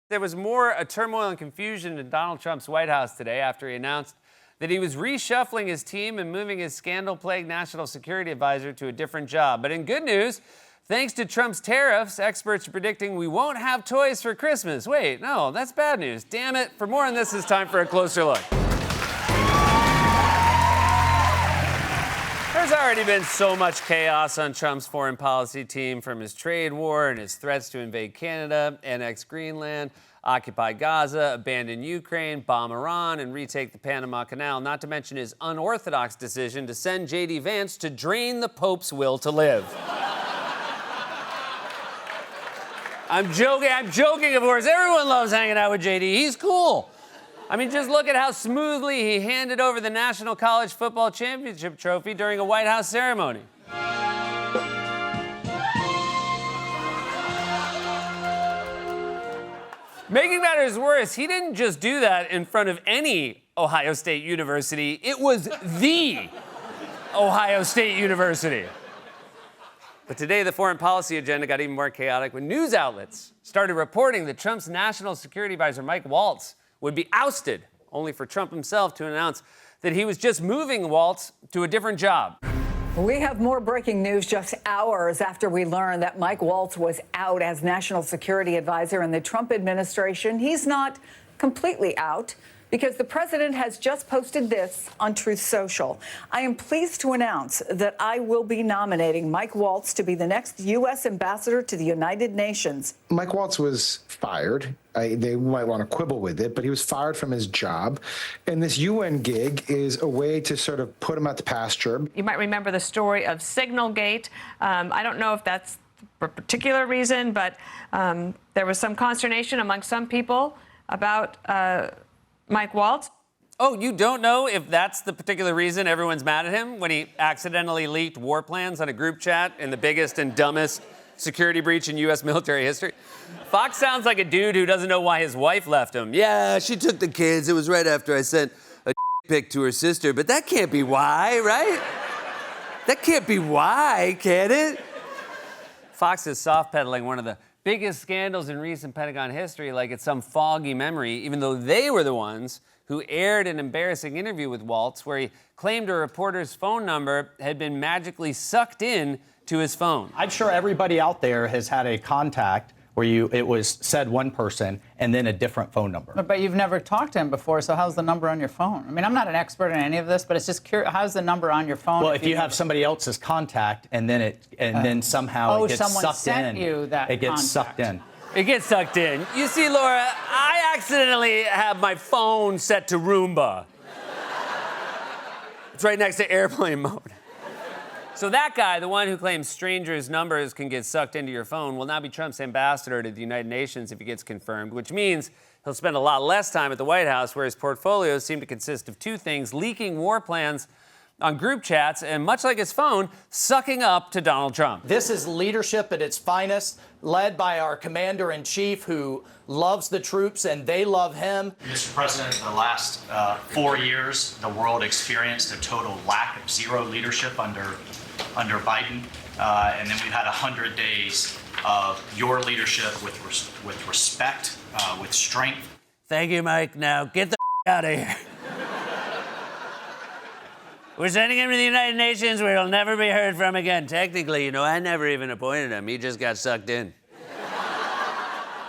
There was more turmoil and confusion in Donald Trump's White House today after he announced that he was reshuffling his team and moving his scandal-plagued national security advisor to a different job. But in good news, thanks to Trump's tariffs, experts are predicting we won't have toys for Christmas. Wait, no, that's bad news. Damn it. For more on this, it's time for a closer look. There's already been so much chaos on Trump's foreign policy team, from his trade war and his threats to invade Canada, annex Greenland, occupy Gaza, abandon Ukraine, bomb Iran, and retake the Panama Canal, not to mention his unorthodox decision to send J.D. Vance to drain the Pope's will to live. I'm joking, of course. Everyone loves hanging out with J.D. He's cool. I mean, just look at how smoothly he handed over the National College Football Championship trophy during a White House ceremony. Making matters worse, he didn't just do that in front of any Ohio State University. It was the Ohio State University. But today, the foreign policy agenda got even more chaotic when news outlets started reporting that Trump's national security advisor, Mike Waltz, would be ousted, only for Trump himself to announce that he was just moving Waltz to a different job. We have more breaking news just hours after we learned that Mike Waltz was out as national security advisor in the Trump administration. He's not completely out, because the president has just posted this on Truth Social. I am pleased to announce that I will be nominating Mike Waltz to be the next U.S. ambassador to the United Nations. Mike Waltz was fired. They might want to quibble with it, but he was fired from his job. And this UN gig is a way to sort of put him out to pasture. You might remember the story of Signalgate. I don't know if that's for a particular reason, but there was some consternation among some people about Mike Waltz. Oh, you don't know if that's the particular reason everyone's mad at him when he accidentally leaked war plans on a group chat in the biggest and dumbest security breach in U.S. military history? Fox sounds like a dude who doesn't know why his wife left him. Yeah, she took the kids. It was right after I sent a pic to her sister, but that can't be why, right? That can't be why, can it? Fox is soft-pedaling one of the biggest scandals in recent Pentagon history like it's some foggy memory, even though they were the ones who aired an embarrassing interview with Waltz where he claimed a reporter's phone number had been magically sucked in to his phone. I'm sure everybody out there has had a contact where it was said one person and then a different phone number. But you've never talked to him before, so how's the number on your phone? I mean, I'm not an expert in any of this, but it's just curious. How's the number on your phone? Well, if you have somebody else's contact and then somehow it gets someone sucked sent in, you that it gets contact. sucked in. It gets sucked in. You see, Laura, I accidentally have my phone set to Roomba. It's right next to airplane mode. So that guy, the one who claims strangers' numbers can get sucked into your phone, will now be Trump's ambassador to the United Nations if he gets confirmed, which means he'll spend a lot less time at the White House, where his portfolios seem to consist of two things: leaking war plans on group chats and, much like his phone, sucking up to Donald Trump. This is leadership at its finest, led by our commander-in-chief who loves the troops and they love him. Mr. President, the last 4 years, the world experienced a total lack of zero leadership under Biden. And then we've had 100 days of your leadership with respect, with strength. Thank you, Mike. Now get the out of here. We're sending him to the United Nations where he'll never be heard from again. Technically, I never even appointed him. He just got sucked in.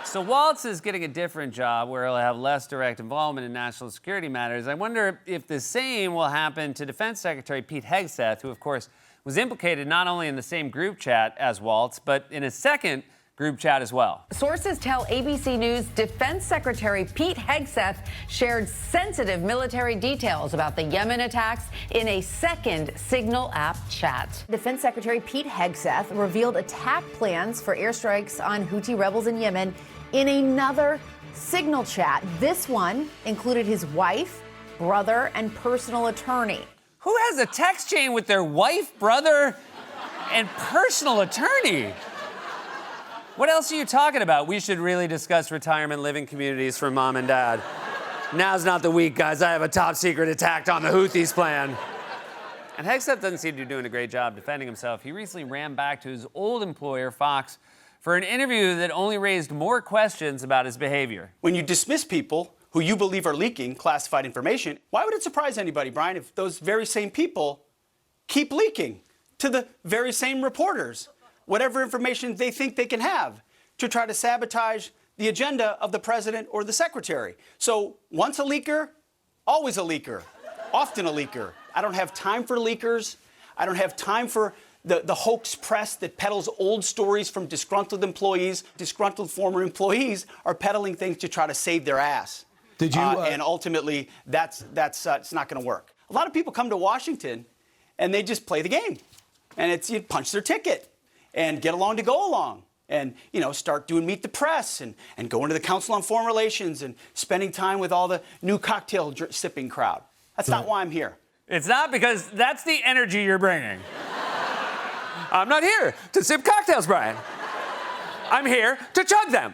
So Waltz is getting a different job where he'll have less direct involvement in national security matters. I wonder if the same will happen to Defense Secretary Pete Hegseth, who, of course, was implicated not only in the same group chat as Waltz, but in a second group chat as well. Sources tell ABC News Defense Secretary Pete Hegseth shared sensitive military details about the Yemen attacks in a second Signal app chat. Defense Secretary Pete Hegseth revealed attack plans for airstrikes on Houthi rebels in Yemen in another Signal chat. This one included his wife, brother, and personal attorney. Who has a text chain with their wife, brother, and personal attorney? What else are you talking about? We should really discuss retirement living communities for mom and dad. Now's not the week, guys. I have a top secret attack on the Houthis plan. And Hegseth doesn't seem to be doing a great job defending himself. He recently ran back to his old employer, Fox, for an interview that only raised more questions about his behavior. When you dismiss people who you believe are leaking classified information, why would it surprise anybody, Brian, if those very same people keep leaking to the very same reporters whatever information they think they can have to try to sabotage the agenda of the president or the secretary? So once a leaker, always a leaker, often a leaker. I don't have time for leakers. I don't have time for the hoax press that peddles old stories from disgruntled employees. Disgruntled former employees are peddling things to try to save their ass. Did you? And ultimately, that's it's not going to work. A lot of people come to Washington, and they just play the game, and it's you punch their ticket, and get along to go along, and start doing meet the press, and go into the Council on Foreign Relations, and spending time with all the new cocktail sipping crowd. That's not why I'm here. It's not, because that's the energy you're bringing. I'm not here to sip cocktails, Brian. I'm here to chug them.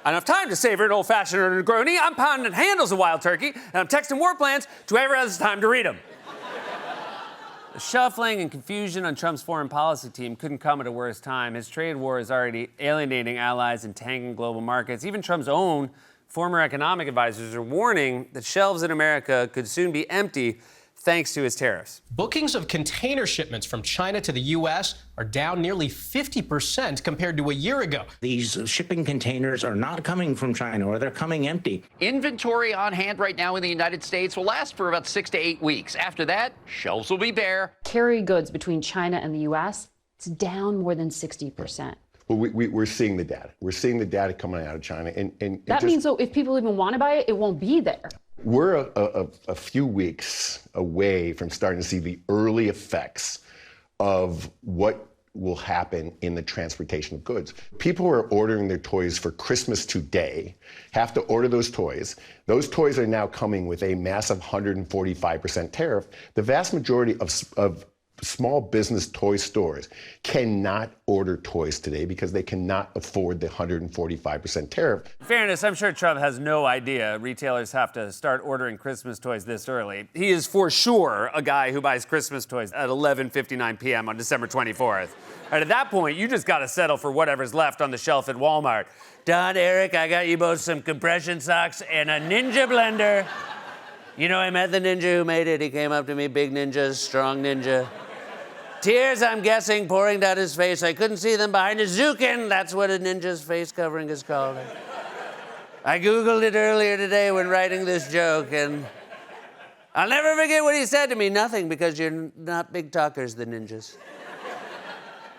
I don't have time to savor an old-fashioned or a Negroni. I'm pounding handles of wild turkey, and I'm texting war plans to whoever has time to read them. The shuffling and confusion on Trump's foreign policy team couldn't come at a worse time. His trade war is already alienating allies and tanking global markets. Even Trump's own former economic advisors are warning that shelves in America could soon be empty thanks to his tariffs. Bookings of container shipments from China to the U.S. are down nearly 50% compared to a year ago. These shipping containers are not coming from China, or they're coming empty. Inventory on hand right now in the United States will last for about 6 to 8 weeks. After that, shelves will be bare. Carry goods between China and the U.S., it's down more than 60%. Well, we're seeing the data. We're seeing the data coming out of China. And that means, though, if people even want to buy it, it won't be there. We're a few weeks away from starting to see the early effects of what will happen in the transportation of goods. People who are ordering their toys for Christmas today have to order those toys. Those toys are now coming with a massive 145% tariff. The vast majority of small business toy stores cannot order toys today because they cannot afford the 145% tariff. In fairness, I'm sure Trump has no idea retailers have to start ordering Christmas toys this early. He is for sure a guy who buys Christmas toys at 11:59 p.m. on December 24th. And at that point, you just got to settle for whatever's left on the shelf at Walmart. Don, Eric, I got you both some compression socks and a Ninja blender. I met the ninja who made it. He came up to me, big ninja, strong ninja. Tears, I'm guessing, pouring down his face. I couldn't see them behind his Zukin. That's what a ninja's face covering is called. I Googled it earlier today when writing this joke, and I'll never forget what he said to me. Nothing, because you're not big talkers, the ninjas.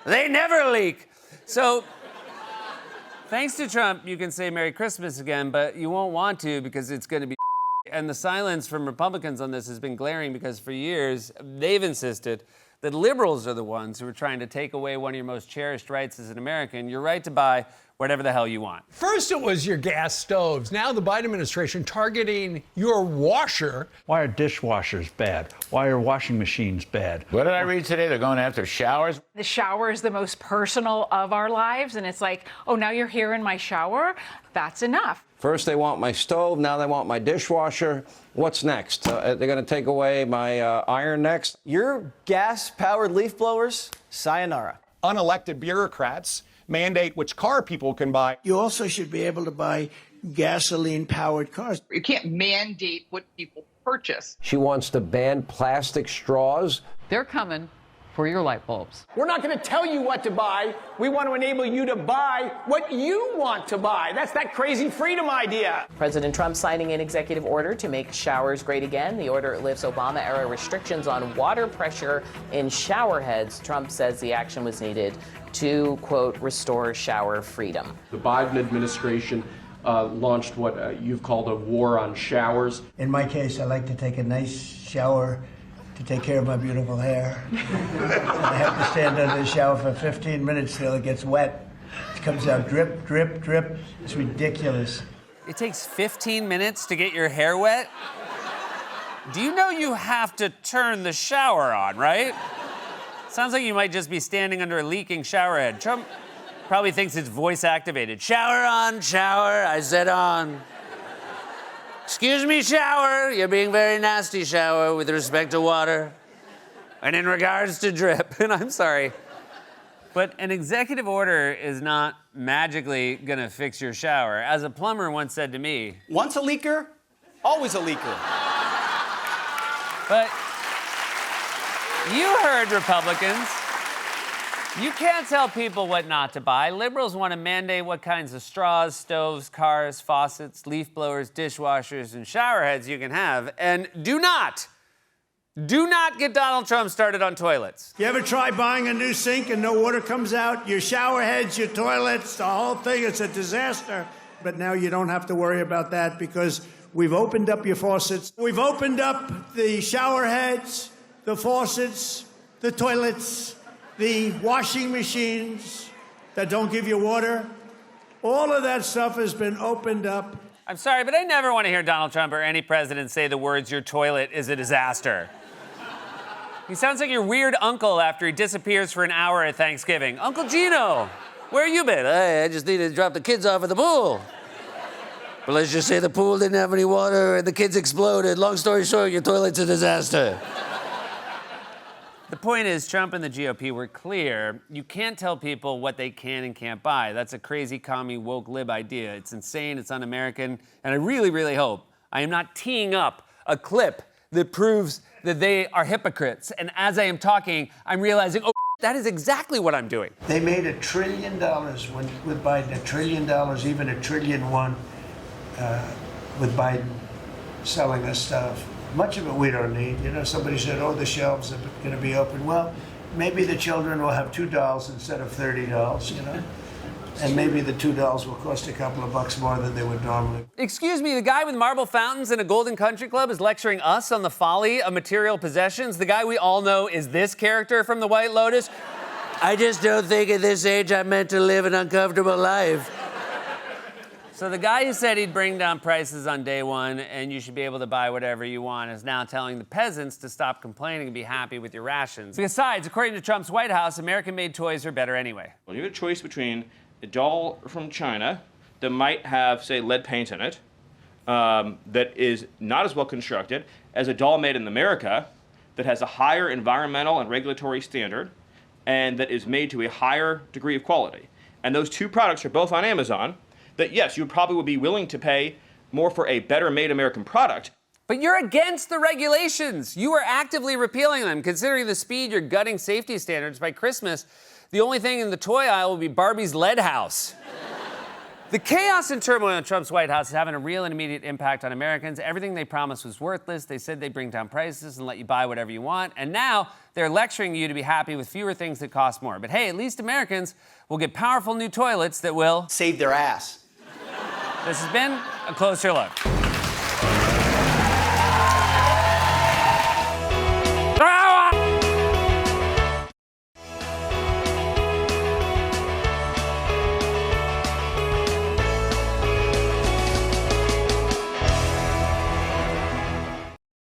They never leak. So, thanks to Trump, you can say Merry Christmas again, but you won't want to because it's going to be. And the silence from Republicans on this has been glaring because for years, they've insisted that liberals are the ones who are trying to take away one of your most cherished rights as an American, your right to buy whatever the hell you want. First it was your gas stoves. Now the Biden administration targeting your washer. Why are dishwashers bad? Why are washing machines bad? What did I read today? They're going after showers. The shower is the most personal of our lives, and it's like, oh, now you're here in my shower? That's enough. First they want my stove, now they want my dishwasher. What's next? They're going to take away my iron next? Your gas-powered leaf blowers, sayonara. Unelected bureaucrats mandate which car people can buy. You also should be able to buy gasoline-powered cars. You can't mandate what people purchase. She wants to ban plastic straws. They're coming for your light bulbs. We're not going to tell you what to buy. We want to enable you to buy what you want to buy. That's that crazy freedom idea. President Trump signing an executive order to make showers great again. The order lifts Obama-era restrictions on water pressure in shower heads. Trump says the action was needed to, quote, restore shower freedom. The Biden administration launched what you've called a war on showers. In my case, I like to take a nice shower to take care of my beautiful hair. I have to stand under the shower for 15 minutes till it gets wet. It comes out drip, drip, drip. It's ridiculous. It takes 15 minutes to get your hair wet? Do you know you have to turn the shower on, right? Sounds like you might just be standing under a leaking shower head. Trump probably thinks it's voice activated. Shower on, shower, I said on. Excuse me, shower. You're being very nasty, shower, with respect to water. And in regards to drip, and I'm sorry, But an executive order is not magically gonna fix your shower. As a plumber once said to me, once a leaker, always a leaker. But you heard Republicans. You can't tell people what not to buy. Liberals want to mandate what kinds of straws, stoves, cars, faucets, leaf blowers, dishwashers, and shower heads you can have. And do not get Donald Trump started on toilets. You ever try buying a new sink and no water comes out? Your shower heads, your toilets, the whole thing, it's a disaster. But now you don't have to worry about that because we've opened up your faucets. We've opened up the shower heads, the faucets, the toilets, the washing machines that don't give you water. All of that stuff has been opened up. I'm sorry, but I never want to hear Donald Trump or any president say the words, "Your toilet is a disaster." He sounds like your weird uncle after he disappears for an hour at Thanksgiving. Uncle Gino, where you been? Hey, I just needed to drop the kids off at the pool. But let's just say the pool didn't have any water and the kids exploded. Long story short, your toilet's a disaster. The point is, Trump and the GOP were clear. You can't tell people what they can and can't buy. That's a crazy, commie, woke lib idea. It's insane, it's un-American, and I really, really hope I am not teeing up a clip that proves that they are hypocrites. And as I am talking, I'm realizing, oh, that is exactly what I'm doing. They made $1 trillion with Biden, $1 trillion, even $1.1 trillion with Biden selling us stuff. Much of it we don't need. You know, somebody said, oh, the shelves are going to be open. Well, maybe the children will have $2 instead of $30, you know? And maybe the $2 will cost a couple of bucks more than they would normally. Excuse me, the guy with marble fountains and a golden country club is lecturing us on the folly of material possessions. The guy we all know is this character from The White Lotus. I just don't think at this age I'm meant to live an uncomfortable life. So the guy who said he'd bring down prices on day one and you should be able to buy whatever you want is now telling the peasants to stop complaining and be happy with your rations. Besides, according to Trump's White House, American-made toys are better anyway. Well, you have a choice between a doll from China that might have, say, lead paint in it, that is not as well constructed as a doll made in America that has a higher environmental and regulatory standard and that is made to a higher degree of quality. And those two products are both on Amazon. That yes, you probably would be willing to pay more for a better made American product. But you're against the regulations. You are actively repealing them. Considering the speed you're gutting safety standards, by Christmas, the only thing in the toy aisle will be Barbie's lead house. The chaos and turmoil in Trump's White House is having a real and immediate impact on Americans. Everything they promised was worthless. They said they'd bring down prices and let you buy whatever you want. And now they're lecturing you to be happy with fewer things that cost more. But hey, at least Americans will get powerful new toilets that will save their ass. This has been A Closer Look.